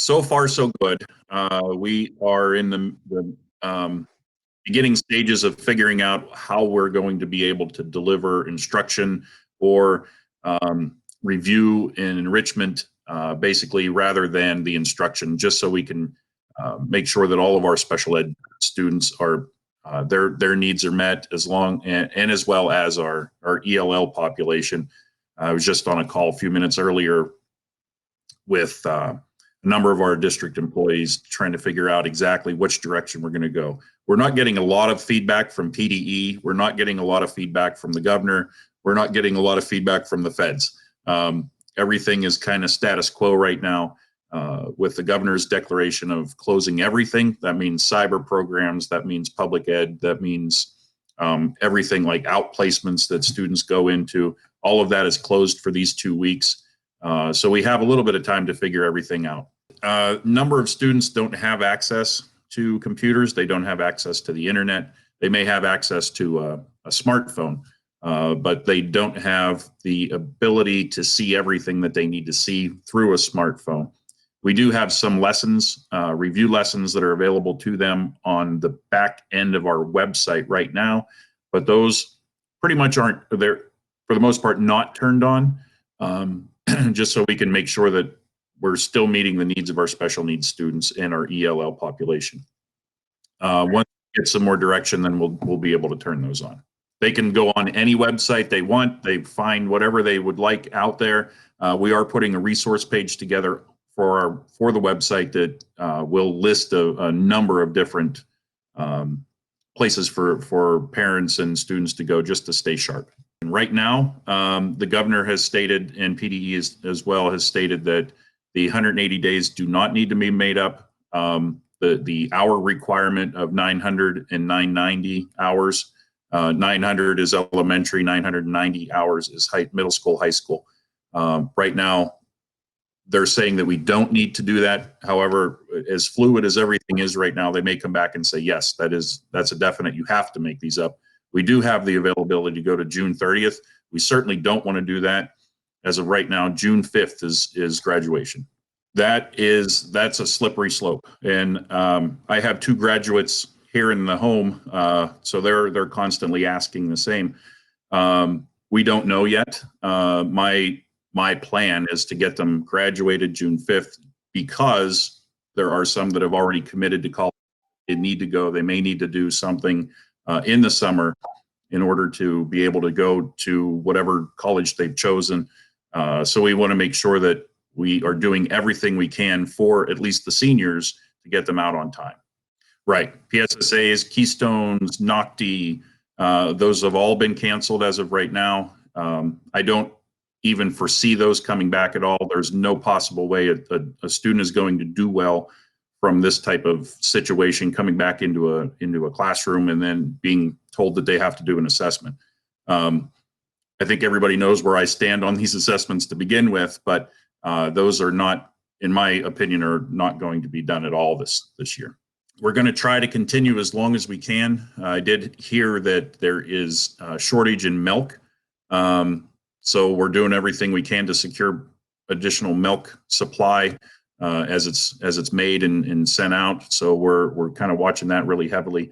So far, so good. We are in the beginning stages of figuring out how we're going to be able to deliver instruction or review and enrichment, basically, rather than the instruction, just so we can make sure that all of our special ed students are their needs are met, and as well as our ELL population. I was just on a call a few minutes earlier with a number of our district employees trying to figure out exactly which direction we're going to go. We're not getting a lot of feedback from PDE. We're not getting a lot of feedback from the governor. We're not getting a lot of feedback from the feds. Everything is kind of status quo right now. With the governor's declaration of closing everything, that means cyber programs, that means public ed, that means everything like outplacements that students go into. All of that is closed for these 2 weeks. So we have a little bit of time to figure everything out. Number of students don't have access to computers. They don't have access to the internet. They may have access to a smartphone, but they don't have the ability to see everything that they need to see through a smartphone. We do have some lessons, review lessons that are available to them on the back end of our website right now, but those pretty much aren't, they're for the most part not turned on, just so we can make sure that we're still meeting the needs of our special needs students and our ELL population. Once we get some more direction, then we'll be able to turn those on. They can go on any website they want. They find whatever they would like out there. We are putting a resource page together for the website that will list a number of different places for parents and students to go just to stay sharp. And right now, the governor has stated, and PDE as well has stated, that the 180 days do not need to be made up. The hour requirement of 900 and 990 hours. 900 is elementary, 990 hours is middle school, high school. Right now, they're saying that we don't need to do that. However, as fluid as everything is right now, they may come back and say, yes, that's a definite, you have to make these up. We do have the availability to go to June 30th. We certainly don't want to do that. As of right now, June 5th is graduation. That's a slippery slope. And I have 2 graduates here in the home, so they're constantly asking the same. We don't know yet. My plan is to get them graduated June 5th, because there are some that have already committed to college. They need to go. They may need to do something in the summer in order to be able to go to whatever college they've chosen. So we want to make sure that we are doing everything we can for at least the seniors to get them out on time. Right. PSSAs, Keystones, NOCTI, those have all been canceled as of right now. I don't even foresee those coming back at all. There's no possible way a student is going to do well from this type of situation, coming back into a classroom and then being told that they have to do an assessment. I think everybody knows where I stand on these assessments to begin with, but those are not, in my opinion, are not going to be done at all this year. We're going to try to continue as long as we can. I did hear that there is a shortage in milk. So we're doing everything we can to secure additional milk supply as it's made and sent out. So we're kind of watching that really heavily.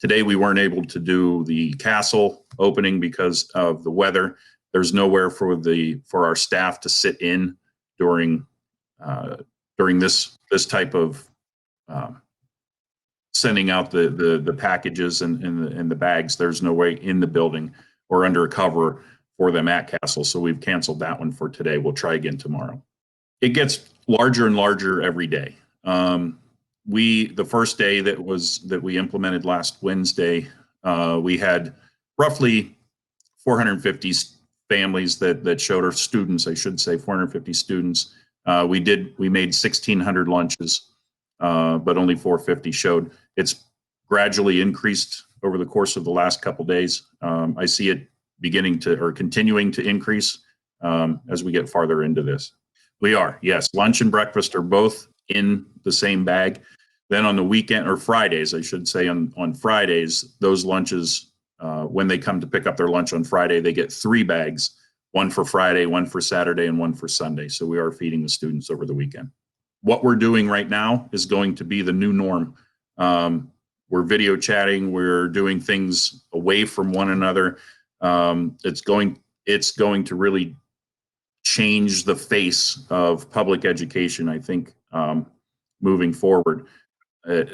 Today we weren't able to do the castle opening because of the weather. There's nowhere for our staff to sit in during this type of sending out the packages and the bags. There's no way in the building or under a cover for them at Castle. So we've canceled that one for today. We'll try again tomorrow. It gets larger and larger every day. The first day that we implemented last Wednesday, we had roughly 450 families that showed, or students, I should say, 450 students. We made 1,600 lunches, but only 450 showed. It's gradually increased over the course of the last couple days. I see it continuing to increase as we get farther into this. We are, yes. Lunch and breakfast are both in the same bag. Then on the weekend, or Fridays, I should say, on Fridays, those lunches, when they come to pick up their lunch on Friday, they get 3 bags, one for Friday, one for Saturday, and one for Sunday. So we are feeding the students over the weekend. what we're doing right now is going to be the new norm. We're video chatting, we're doing things away from one another. It's going to really change the face of public education, I think, moving forward. Uh,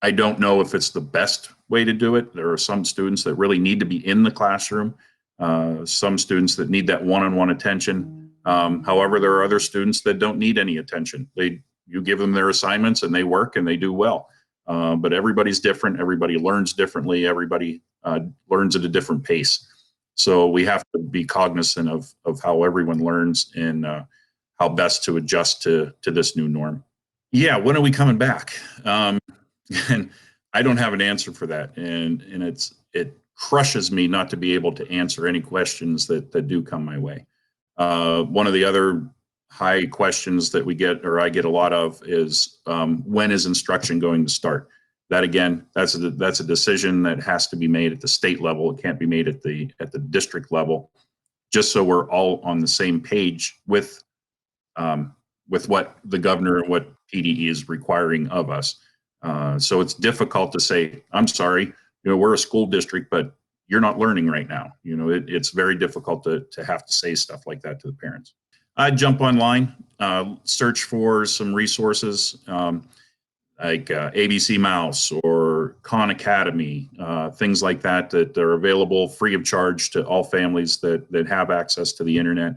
I don't know if it's the best way to do it. There are some students that really need to be in the classroom, some students that need that one-on-one attention. However, there are other students that don't need any attention. You give them their assignments and they work and they do well. But everybody's different. Everybody learns differently. Everybody learns at a different pace. So we have to be cognizant of how everyone learns and how best to adjust to this new norm. Yeah, when are we coming back? And I don't have an answer for that, and it crushes me not to be able to answer any questions that do come my way. One of the other high questions that we get, or I get a lot of, is when is instruction going to start? That again, that's a decision that has to be made at the state level. It can't be made at the district level, just so we're all on the same page with what the governor and what PDE is requiring of us. So it's difficult to say, I'm sorry, we're a school district, but you're not learning right now. It's very difficult to have to say stuff like that to the parents. I'd jump online, search for some resources like ABC Mouse or Khan Academy, things like that are available free of charge to all families that have access to the internet.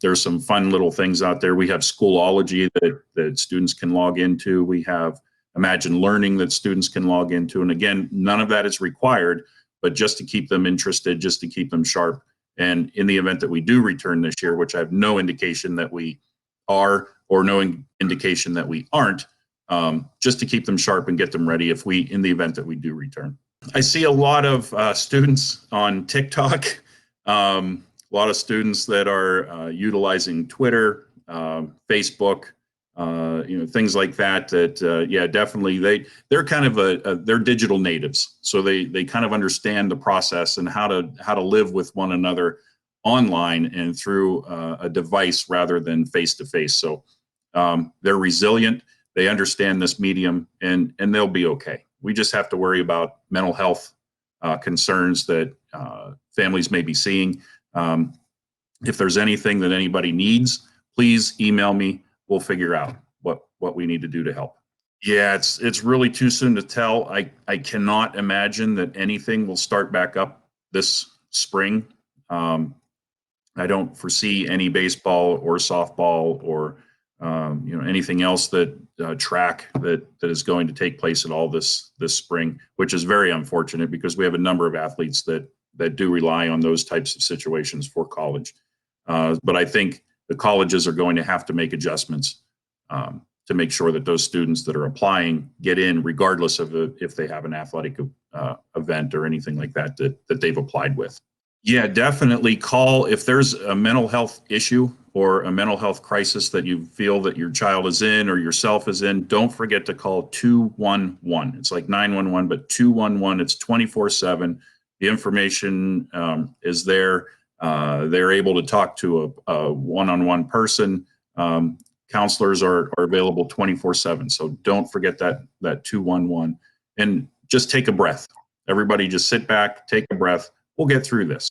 There's some fun little things out there. We have Schoolology that students can log into. We have Imagine Learning that students can log into. And again, none of that is required, but just to keep them interested, just to keep them sharp. And in the event that we do return this year, which I have no indication that we are, or no indication that we aren't, just to keep them sharp and get them ready in the event that we do return. I see a lot of students on TikTok, a lot of students that are utilizing Twitter, Facebook, things like that. Yeah, definitely they're kind of they're digital natives, so they kind of understand the process and how to live with one another online and through a device rather than face to face. So they're resilient. They understand this medium, and they'll be okay. We just have to worry about mental health concerns that families may be seeing. If there's anything that anybody needs, please email me. We'll figure out what we need to do to help. Yeah, it's really too soon to tell. I cannot imagine that anything will start back up this spring. I don't foresee any baseball or softball or anything else that track that is going to take place at all this spring, which is very unfortunate because we have a number of athletes that do rely on those types of situations for college. But I think the colleges are going to have to make adjustments to make sure that those students that are applying get in, regardless of if they have an athletic event or anything like that they've applied with. Yeah, definitely call if there's a mental health issue or a mental health crisis that you feel that your child is in or yourself is in. Don't forget to call 211. It's like 911, but 211. It's 24/7. The information is there. They're able to talk to a one-on-one person. Counselors are available 24/7. So don't forget that 211, and just take a breath. Everybody just sit back, take a breath. We'll get through this.